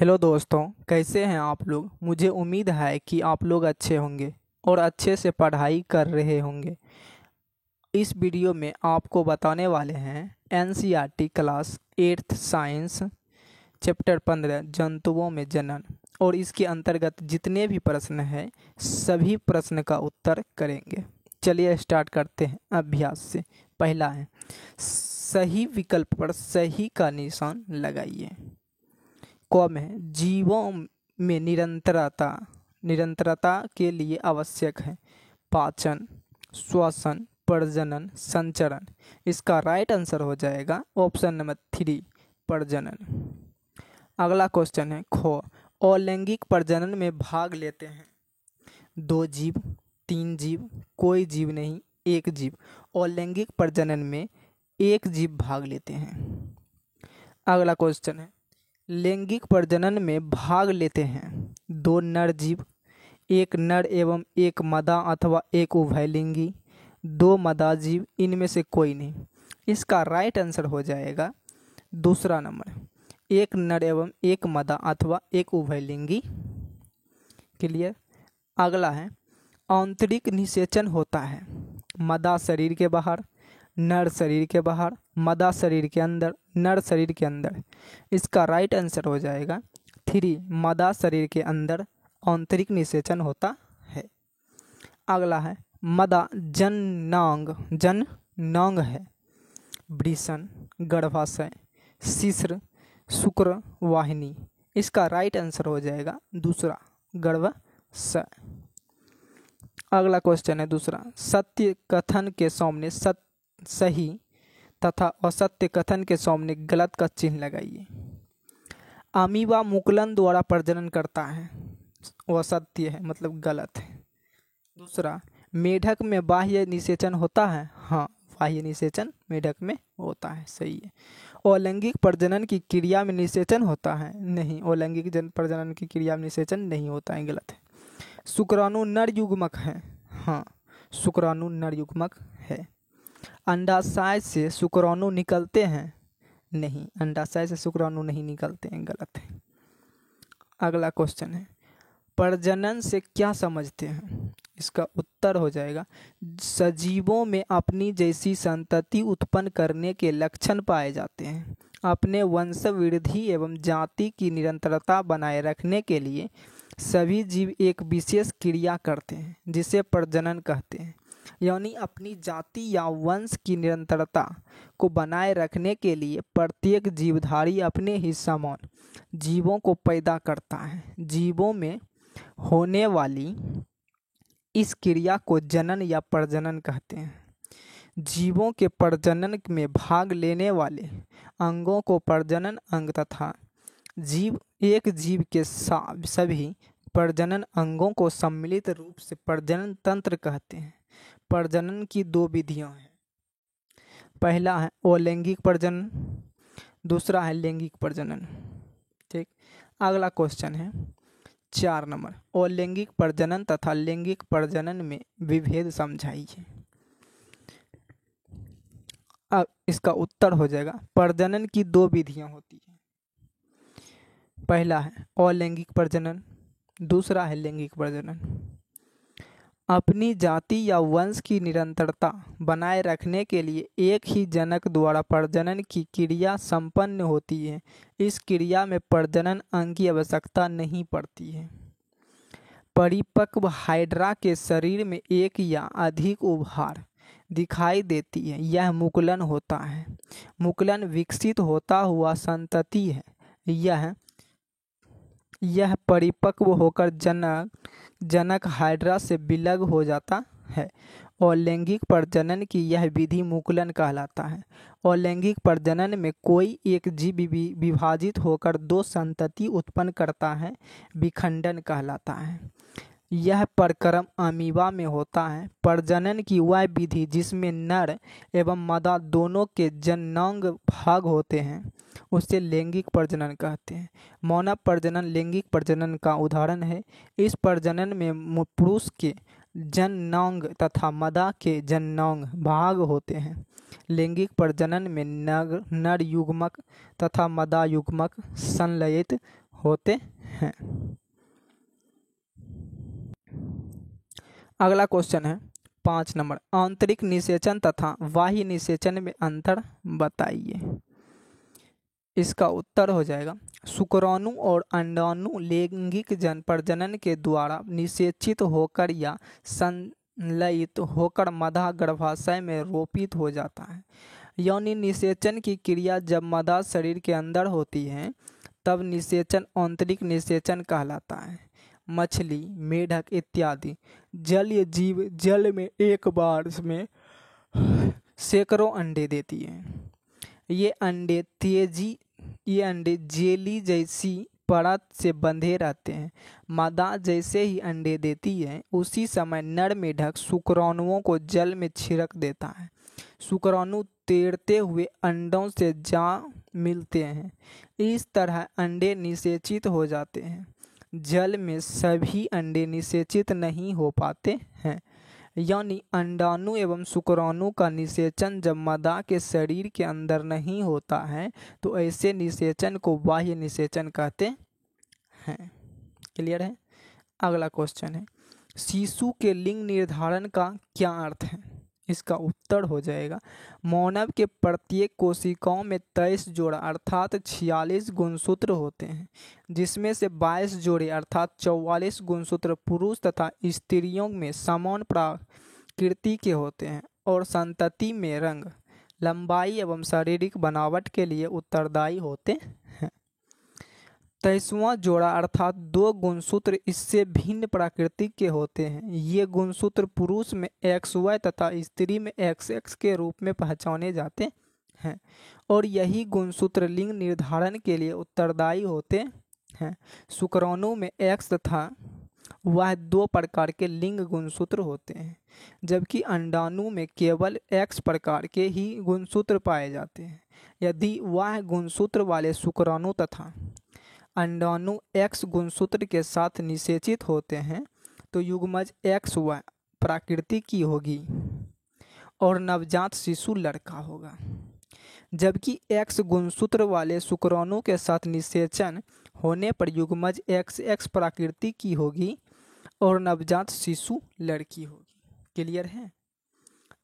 Hello दोस्तों, कैसे हैं आप लोग। मुझे उम्मीद है कि आप लोग अच्छे होंगे और अच्छे से पढ़ाई कर रहे होंगे। इस वीडियो में आपको बताने वाले हैं NCERT class 8th science chapter 15 जंतुओं में जनन, और इसके अंतर्गत जितने भी प्रश्न हैं सभी प्रश्न का उत्तर करेंगे। चलिए स्टार्ट करते हैं अभ्यास से। पहला है, सही विकल्प पर सही का निशान लगाइए। कॉम है, जीवों में निरंतरता के लिए आवश्यक है पाचन, श्वसन, प्रजनन, संचरण। इसका राइट आंसर हो जाएगा ऑप्शन नंबर 3 प्रजनन। अगला क्वेश्चन है खो, अलैंगिक प्रजनन में भाग लेते हैं 2 जीव, 3 जीव, कोई जीव नहीं, 1 जीव। अलैंगिक प्रजनन में 1 जीव भाग लेते हैं। अगला क्वेश्चन है, लैंगिक प्रजनन में भाग लेते हैं 2 नर जीव, 1 नर एवं 1 मादा अथवा 1 उभयलिंगी, 2 मादा जीव, इनमें से कोई नहीं। इसका राइट आंसर हो जाएगा दूसरा नंबर, 1 नर एवं 1 मादा अथवा 1 उभयलिंगी। क्लियर। अगला है, आंतरिक निषेचन होता है मादा शरीर के बाहर, नर शरीर के बाहर, मादा शरीर के अंदर, नर शरीर के अंदर। इसका राइट आंसर हो जाएगा 3 मादा शरीर के अंदर आंतरिक निषेचन होता है। अगला है, मादा जननांग है वृषण, गर्भाशय, शिश्न, शुक्र वाहिनी। इसका राइट आंसर हो जाएगा दूसरा गर्भाशय। अगला क्वेश्चन है दूसरा, सत्य कथन के सामने सही तथा असत्य कथन के सामने गलत का चिन्ह लगाइए। अमीबा मुकुलन द्वारा प्रजनन करता है, वो असत्य है, मतलब गलत है। दूसरा, मेढक में बाह्य निषेचन होता है, हाँ बाह्य निषेचन मेढक में होता है, सही है। अलैंगिक प्रजनन की क्रिया में निषेचन होता है, नहीं, अलैंगिक प्रजनन की क्रिया में निषेचन नहीं होता है, गलत है। शुक्राणु नर युग्मक है, हाँ शुक्राणु नर युग्मक है। अंडाशय से शुक्राणु निकलते हैं, नहीं, अंडाशय से शुक्राणु नहीं निकलते हैं, गलत है। अगला क्वेश्चन है, प्रजनन से क्या समझते हैं। इसका उत्तर हो जाएगा, सजीवों में अपनी जैसी संतति उत्पन्न करने के लक्षण पाए जाते हैं। अपने वंशवृद्धि एवं जाति की निरंतरता बनाए रखने के लिए सभी जीव एक विशेष क्रिया करते हैं जिसे प्रजनन कहते हैं। यानी अपनी जाति या वंश की निरंतरता को बनाए रखने के लिए प्रत्येक जीवधारी अपने ही समान जीवों को पैदा करता है। जीवों में होने वाली इस क्रिया को जनन या प्रजनन कहते हैं। जीवों के प्रजनन में भाग लेने वाले अंगों को प्रजनन अंग तथा एक जीव के सभी प्रजनन अंगों को सम्मिलित रूप से प्रजनन तंत्र कहते हैं। प्रजनन की 2 विधियां हैं, पहला है अलैंगिक प्रजनन, दूसरा है लैंगिक प्रजनन। ठीक। अगला क्वेश्चन है 4 नंबर, अलैंगिक प्रजनन तथा लैंगिक प्रजनन में विभेद समझाइए। अब इसका उत्तर हो जाएगा, प्रजनन की 2 विधियां होती हैं, पहला है अलैंगिक प्रजनन, दूसरा है लैंगिक प्रजनन। अपनी जाति या वंश की निरंतरता बनाए रखने के लिए एक ही जनक द्वारा प्रजनन की क्रिया संपन्न होती है। इस क्रिया में प्रजनन अंग की आवश्यकता नहीं पड़ती है। परिपक्व हाइड्रा के शरीर में 1 या अधिक उभार दिखाई देती है, यह मुकुलन होता है। मुकुलन विकसित होता हुआ संतति है। यह परिपक्व होकर जनक हाइड्रा से विलग हो जाता है। और लैंगिक प्रजनन की यह विधि मुकुलन कहलाता है। और लैंगिक प्रजनन में कोई एक जीव विभाजित होकर 2 संतति उत्पन्न करता है, विखंडन कहलाता है। यह प्रक्रम अमीबा में होता है। प्रजनन की वह विधि जिसमें नर एवं मादा दोनों के जननांग भाग होते हैं उसे लैंगिक प्रजनन कहते हैं। मानव प्रजनन लैंगिक प्रजनन का उदाहरण है। इस प्रजनन में पुरुष के जननांग तथा मादा के जननांग भाग होते हैं। लैंगिक प्रजनन में नर युग्मक तथा मादा युग्मक संलयित होते हैं। अगला क्वेश्चन है 5 नंबर, आंतरिक निषेचन तथा बाह्य निषेचन में अंतर बताइए। इसका उत्तर हो जाएगा शुक्राणु और अंडाणु लैंगिक प्रजनन के द्वारा निषेचित होकर या संलयित होकर मदा गर्भाशय में रोपित हो जाता है। यौन निषेचन की क्रिया जब मदा शरीर के अंदर होती है तब निषेचन आंतरिक निषेचन कहलाता है। मछली, मेढक इत्यादि जलीय जीव जल में एक बार में सैकड़ों अंडे देती हैं। ये अंडे जेली जैसी परत से बंधे रहते हैं। मादा जैसे ही अंडे देती है उसी समय नर मेढक शुक्राणुओं को जल में छिड़क देता है। शुक्राणु तैरते हुए अंडों से जा मिलते हैं। इस तरह अंडे निषेचित हो जाते हैं। जल में सभी अंडे निषेचित नहीं हो पाते हैं, यानी अंडाणु एवं शुक्राणु का निषेचन जब मादा के शरीर के अंदर नहीं होता है तो ऐसे निषेचन को बाह्य निषेचन कहते हैं। क्लियर है। अगला क्वेश्चन है शिशु के लिंग निर्धारण का क्या अर्थ है। इसका उत्तर हो जाएगा मानव के प्रत्येक कोशिकाओं में 23 जोड़ा अर्थात 46 गुणसूत्र होते हैं, जिसमें से 22 जोड़े अर्थात 44 गुणसूत्र पुरुष तथा स्त्रियों में समान प्रकृति के होते हैं और संतति में रंग, लंबाई एवं शारीरिक बनावट के लिए उत्तरदायी होते हैं। 23वां जोड़ा अर्थात 2 गुणसूत्र इससे भिन्न प्रकृति के होते हैं। ये गुणसूत्र पुरुष में XY तथा स्त्री में XX के रूप में पहचाने जाते हैं और यही गुणसूत्र लिंग निर्धारण के लिए उत्तरदायी होते हैं। शुक्राणु में X तथा Y 2 प्रकार के लिंग गुणसूत्र होते हैं, जबकि अंडाणु में केवल X प्रकार के ही गुणसूत्र पाए जाते हैं। यदि Y गुणसूत्र वाले शुक्राणु तथा अंडाणु X गुणसूत्र के साथ निषेचित होते हैं तो युग्मज XY प्रकृति की होगी और नवजात शिशु लड़का होगा, जबकि X गुणसूत्र वाले शुक्राणु के साथ निषेचन होने पर युग्मज XX प्रकृति की होगी और नवजात शिशु लड़की होगी। क्लियर है।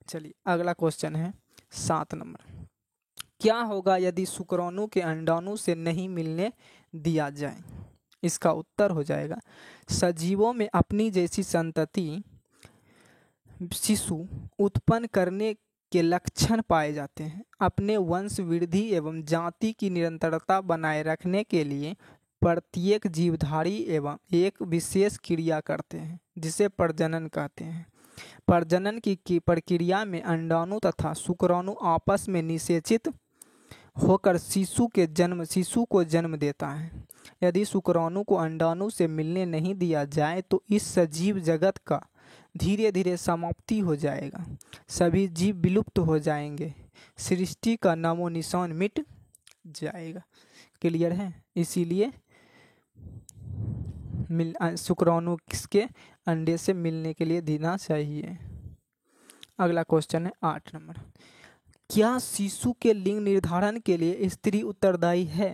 चलिए अगला क्वेश्चन है 7 नंबर, क्या होगा यदि शुक्राणु के अंडाणु से नहीं मिलने दिया जाए। इसका उत्तर हो जाएगा सजीवों में अपनी जैसी संतति शिशु उत्पन्न करने के लक्षण पाए जाते हैं। अपने वंश वृद्धि एवं जाति की निरंतरता बनाए रखने के लिए प्रत्येक जीवधारी एवं एक विशेष क्रिया करते हैं जिसे प्रजनन कहते हैं। प्रजनन की प्रक्रिया में अंडाणु तथा शुक्राणु आपस में निषेचित होकर शिशु को जन्म देता है। यदि शुक्राणु को अंडाणु से मिलने नहीं दिया जाए तो इस सजीव जगत का धीरे धीरे समाप्ति हो जाएगा। सभी जीव विलुप्त हो जाएंगे, सृष्टि का नामो निशान मिट जाएगा। क्लियर है। इसीलिए शुक्राणु किसके अंडे से मिलने के लिए देना चाहिए। अगला क्वेश्चन है 8 नंबर, क्या शिशु के लिंग निर्धारण के लिए स्त्री उत्तरदायी है?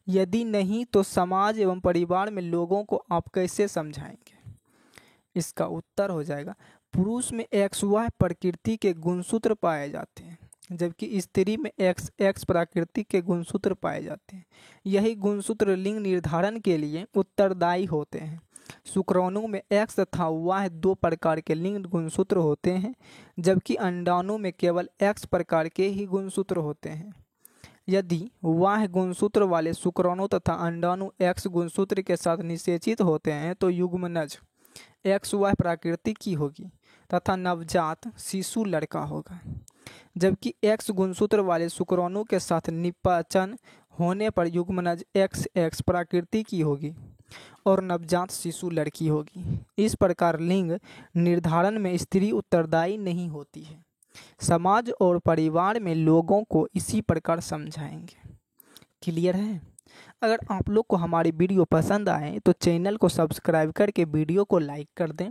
यदि नहीं तो समाज एवं परिवार में लोगों को आप कैसे समझाएंगे? इसका उत्तर हो जाएगा पुरुष में XY प्रकृति के गुणसूत्र पाए जाते हैं, जबकि स्त्री में XX प्रकृति के गुणसूत्र पाए जाते हैं। यही गुणसूत्र लिंग निर्धारण के लिए उत्तरदायी होते हैं। शुक्राणु में X तथा Y 2 प्रकार के लिंग गुणसूत्र होते हैं, जबकि अंडाणु में केवल X प्रकार के ही गुणसूत्र होते हैं। यदि Y गुणसूत्र वाले शुक्राणु तथा अंडाणु X गुणसूत्र के साथ निषेचित होते हैं तो युग्मनज XY प्रकृति की होगी तथा नवजात शिशु लड़का होगा, जबकि X गुणसूत्र वाले शुक्राणु के साथ निषेचन होने पर युग्मनज XX प्रकृति की होगी और नवजात शिशु लड़की होगी। इस प्रकार लिंग निर्धारण में स्त्री उत्तरदायी नहीं होती है। समाज और परिवार में लोगों को इसी प्रकार समझाएंगे। क्लियर है। अगर आप लोग को हमारी वीडियो पसंद आए तो चैनल को सब्सक्राइब करके वीडियो को लाइक कर दें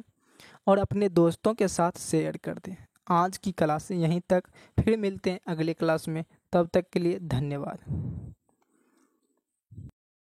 और अपने दोस्तों के साथ शेयर कर दें। आज की क्लास यहीं तक, फिर मिलते हैं अगले क्लास में। तब तक के लिए धन्यवाद।